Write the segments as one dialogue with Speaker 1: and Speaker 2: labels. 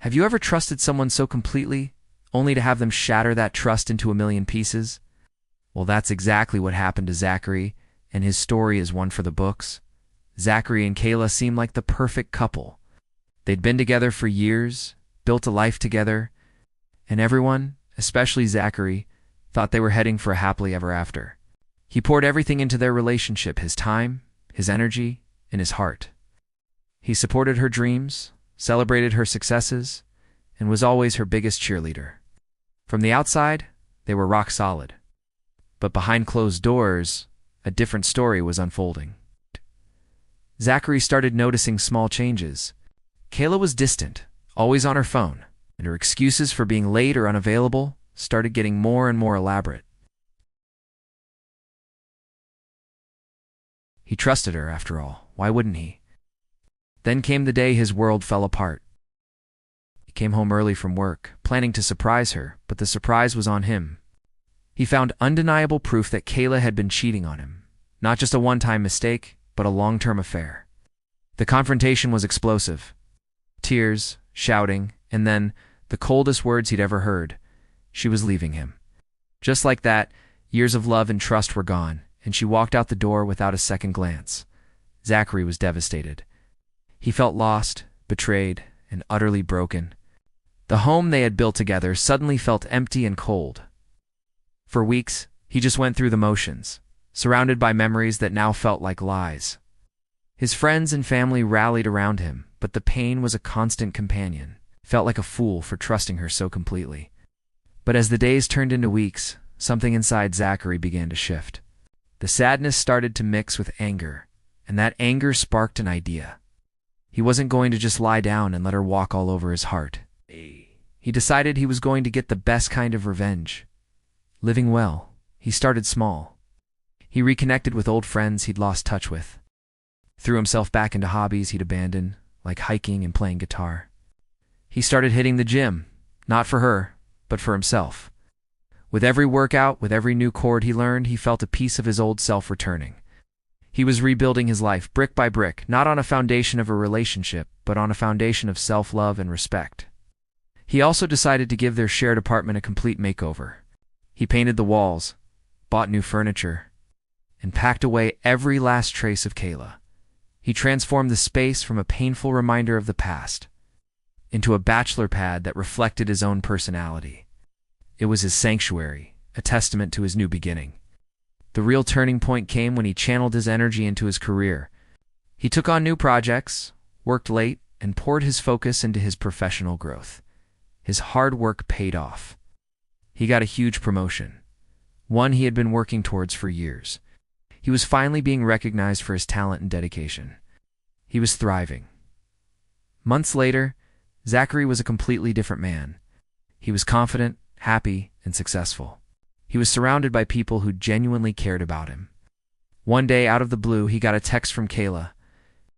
Speaker 1: Have you ever trusted someone so completely, only to have them shatter that trust into a million pieces? Well, that's exactly what happened to Zachary, and his story is one for the books. Zachary and Kayla seemed like the perfect couple. They'd been together for years, built a life together, and everyone, especially Zachary, thought they were heading for a happily ever after. He poured everything into their relationship, his time, his energy, and his heart. He supported her dreams, celebrated her successes, and was always her biggest cheerleader. From the outside, they were rock solid. But behind closed doors, a different story was unfolding. Zachary started noticing small changes. Kayla was distant, always on her phone, and her excuses for being late or unavailable started getting more and more elaborate. He trusted her, after all. Why wouldn't he? Then came the day his world fell apart. He came home early from work, planning to surprise her, but the surprise was on him. He found undeniable proof that Kayla had been cheating on him. Not just a one-time mistake, but a long-term affair. The confrontation was explosive. Tears, shouting, and then, the coldest words he'd ever heard. She was leaving him. Just like that, years of love and trust were gone, and she walked out the door without a second glance. Zachary was devastated. He felt lost, betrayed, and utterly broken. The home they had built together suddenly felt empty and cold. For weeks, he just went through the motions, surrounded by memories that now felt like lies. His friends and family rallied around him, but the pain was a constant companion. Felt like a fool for trusting her so completely. But as the days turned into weeks, something inside Zachary began to shift. The sadness started to mix with anger, and that anger sparked an idea. He wasn't going to just lie down and let her walk all over his heart. He decided he was going to get the best kind of revenge. Living well, he started small. He reconnected with old friends he'd lost touch with. Threw himself back into hobbies he'd abandoned, like hiking and playing guitar. He started hitting the gym, not for her, but for himself. With every workout, with every new chord he learned, he felt a piece of his old self returning. He was rebuilding his life brick by brick, not on a foundation of a relationship, but on a foundation of self-love and respect. He also decided to give their shared apartment a complete makeover. He painted the walls, bought new furniture, and packed away every last trace of Kayla. He transformed the space from a painful reminder of the past into a bachelor pad that reflected his own personality. It was his sanctuary, a testament to his new beginning. The real turning point came when he channeled his energy into his career. He took on new projects, worked late, and poured his focus into his professional growth. His hard work paid off. He got a huge promotion, one he had been working towards for years. He was finally being recognized for his talent and dedication. He was thriving. Months later, Zachary was a completely different man. He was confident, happy, and successful. He was surrounded by people who genuinely cared about him. One day, out of the blue, he got a text from Kayla.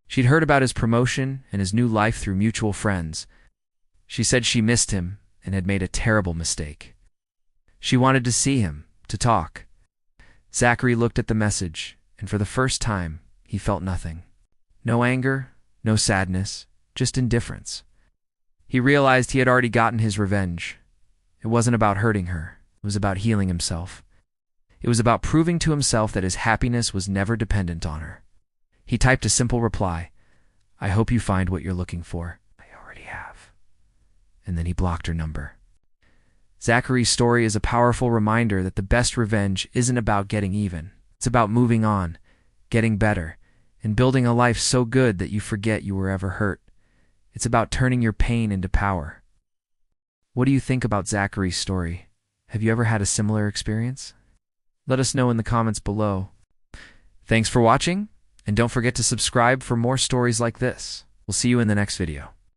Speaker 1: She'd heard about his promotion and his new life through mutual friends. She said she missed him and had made a terrible mistake. She wanted to see him, to talk. Zachary looked at the message, and for the first time, he felt nothing. No anger, no sadness, just indifference. He realized he had already gotten his revenge. It wasn't about hurting her. It was about healing himself. It was about proving to himself that his happiness was never dependent on her. He typed a simple reply, "I hope you find what you're looking for." "I already have." And then he blocked her number. Zachary's story is a powerful reminder that the best revenge isn't about getting even. It's about moving on, getting better, and building a life so good that you forget you were ever hurt. It's about turning your pain into power. What do you think about Zachary's story? Have you ever had a similar experience? Let us know in the comments below. Thanks for watching, and don't forget to subscribe for more stories like this. We'll see you in the next video.